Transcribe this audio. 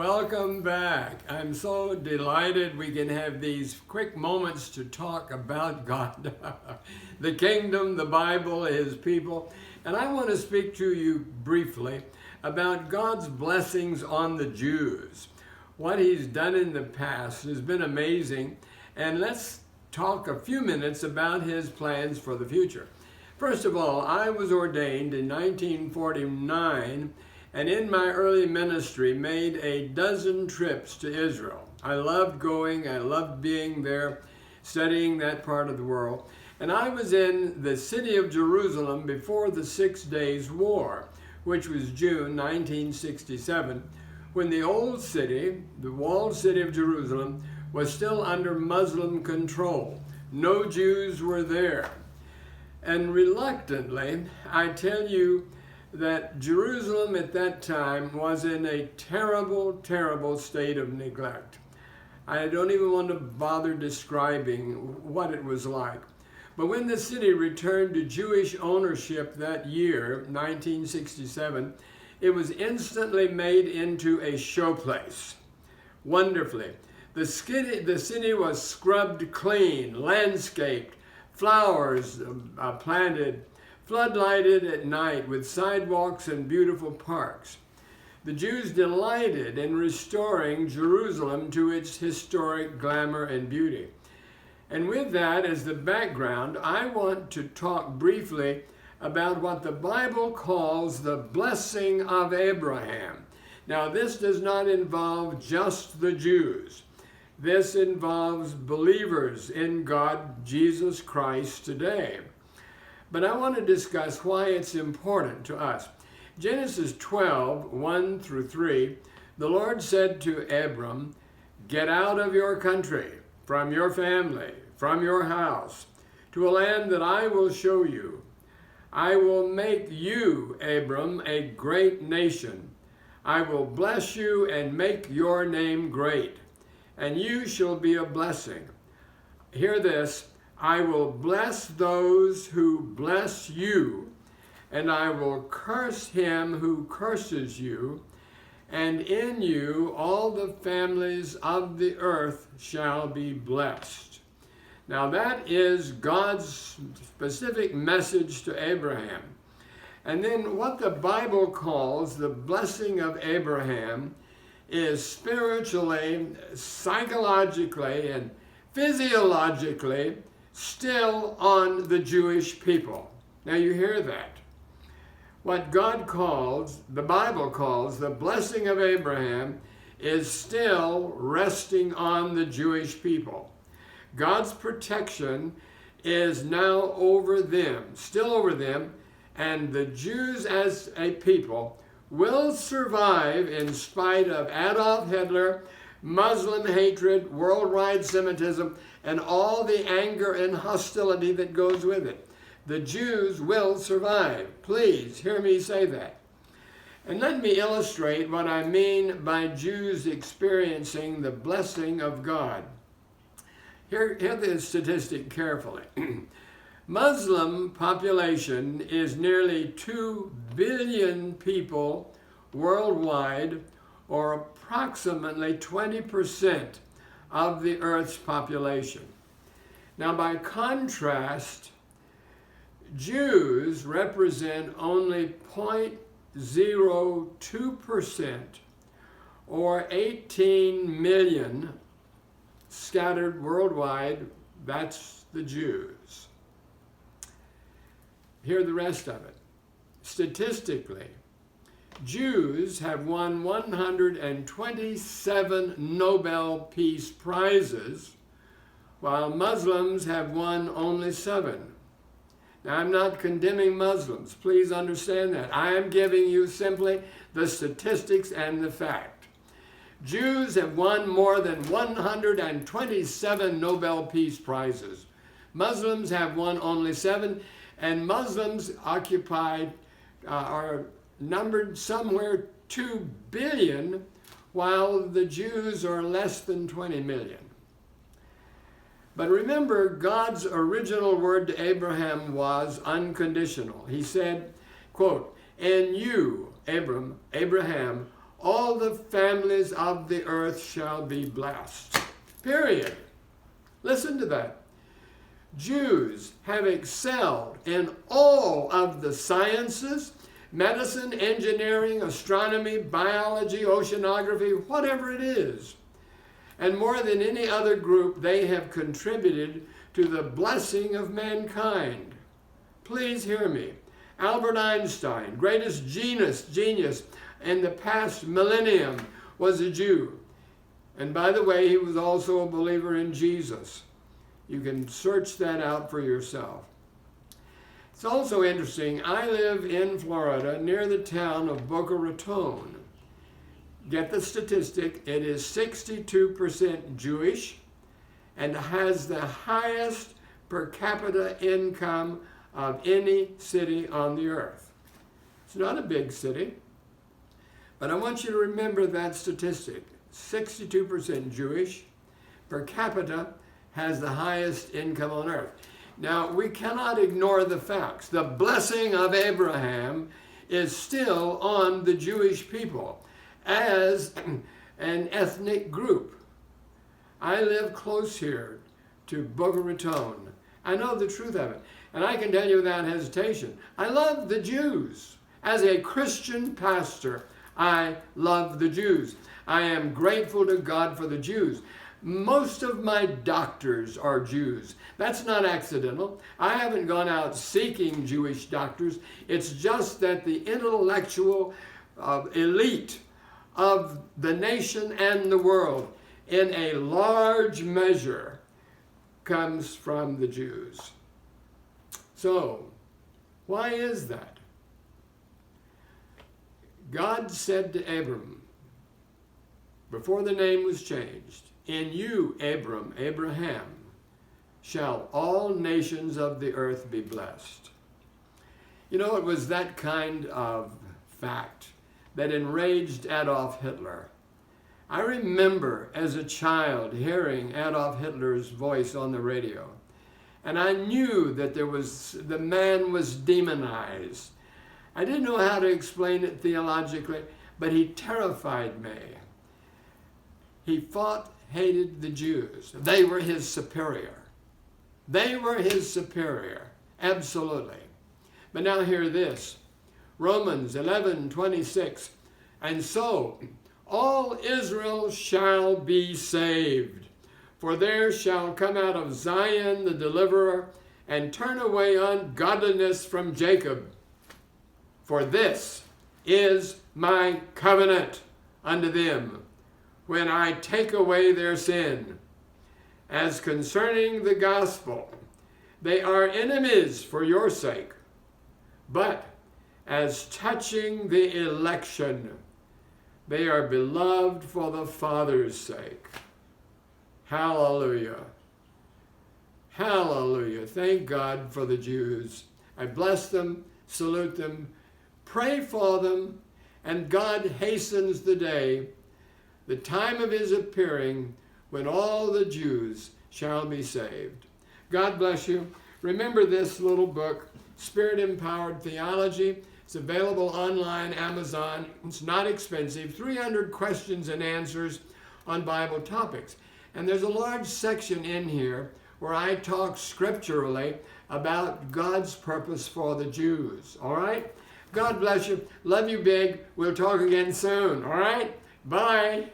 Welcome back. I'm so delighted we can have these quick moments to talk about God, the kingdom, the Bible, His people. And I want to speak to you briefly about God's blessings on the Jews. What He's done in the past has been amazing. And let's talk a few minutes about His plans for the future. First of all, I was ordained in 1949, and in my early ministry made a dozen trips to Israel. I loved going, I loved being there, studying that part of the world. And I was in the city of Jerusalem before the 6 Days War, which was June 1967, when the old city, the walled city of Jerusalem, was still under Muslim control. No Jews were there. And reluctantly, I tell you, that Jerusalem at that time was in a terrible, terrible state of neglect. I don't even want to bother describing what it was like. But when the city returned to Jewish ownership that year, 1967, it was instantly made into a showplace. Wonderfully. The city was scrubbed clean, landscaped, flowers planted, floodlighted at night with sidewalks and beautiful parks. The Jews delighted in restoring Jerusalem to its historic glamour and beauty. And with that as the background, I want to talk briefly about what the Bible calls the blessing of Abraham. Now, this does not involve just the Jews. This involves believers in God, Jesus Christ today. But I want to discuss why it's important to us. Genesis 12, 1 through 3, the Lord said to Abram, "Get out of your country, from your family, from your house, to a land that I will show you. I will make you, Abram, a great nation. I will bless you and make your name great, and you shall be a blessing." Hear this. "I will bless those who bless you, and I will curse him who curses you, and in you all the families of the earth shall be blessed." Now that is God's specific message to Abraham. And then what the Bible calls the blessing of Abraham is spiritually, psychologically, and physiologically still on the Jewish people. Now you hear that. What God calls, the Bible calls, the blessing of Abraham is still resting on the Jewish people. God's protection is now over them, still over them, and the Jews as a people will survive in spite of Adolf Hitler, Muslim hatred, worldwide Semitism, and all the anger and hostility that goes with it. The Jews will survive. Please hear me say that. And let me illustrate what I mean by Jews experiencing the blessing of God. Hear this statistic carefully. Muslim population is nearly 2 billion people worldwide, or approximately 20% of the earth's population. Now, by contrast, Jews represent only 0.02%, or 18 million scattered worldwide. That's the Jews. Hear the rest of it. Statistically, Jews have won 127 Nobel Peace Prizes, while Muslims have won only 7. Now, I'm not condemning Muslims. Please understand that. I am giving you simply the statistics and the fact. Jews have won more than 127 Nobel Peace Prizes. Muslims have won only 7, and Muslims are numbered somewhere 2 billion, while the Jews are less than 20 million. But remember, God's original word to Abraham was unconditional. He said, quote, "And you, Abraham, all the families of the earth shall be blessed. Period. Listen to that. Jews have excelled in all of the sciences, medicine, engineering, astronomy, biology, oceanography, whatever it is. And more than any other group, they have contributed to the blessing of mankind. Please hear me. Albert Einstein, greatest genius in the past millennium, was a Jew. And by the way, he was also a believer in Jesus. You can search that out for yourself. It's also interesting, I live in Florida near the town of Boca Raton. Get the statistic, it is 62% Jewish and has the highest per capita income of any city on the earth. It's not a big city, but I want you to remember that statistic. 62% Jewish, per capita has the highest income on earth. Now, we cannot ignore the facts. The blessing of Abraham is still on the Jewish people as an ethnic group. I live close here to Boca Raton. I know the truth of it. And I can tell you without hesitation, I love the Jews. As a Christian pastor, I love the Jews. I am grateful to God for the Jews. Most of my doctors are Jews. That's not accidental. I haven't gone out seeking Jewish doctors. It's just that the intellectual elite of the nation and the world, in a large measure, comes from the Jews. So, why is that? God said to Abram, before the name was changed, in you, Abraham, shall all nations of the earth be blessed. You know, it was that kind of fact that enraged Adolf Hitler. I remember as a child hearing Adolf Hitler's voice on the radio, and I knew that the man was demonized. I didn't know how to explain it theologically, but he terrified me. He hated the Jews. They were his superior. They were his superior, absolutely. But now hear this, Romans 11:26, and so all Israel shall be saved, for there shall come out of Zion the deliverer, and turn away ungodliness from Jacob. For this is my covenant unto them, when I take away their sin. As concerning the gospel, they are enemies for your sake, but as touching the election, they are beloved for the Father's sake. Hallelujah. Hallelujah. Thank God for the Jews. I bless them, salute them, pray for them, and God hastens the day, the time of his appearing, when all the Jews shall be saved. God bless you. Remember this little book, Spirit-Empowered Theology. It's available online, Amazon. It's not expensive. 300 questions and answers on Bible topics. And there's a large section in here where I talk scripturally about God's purpose for the Jews. All right? God bless you. Love you big. We'll talk again soon. All right? Bye.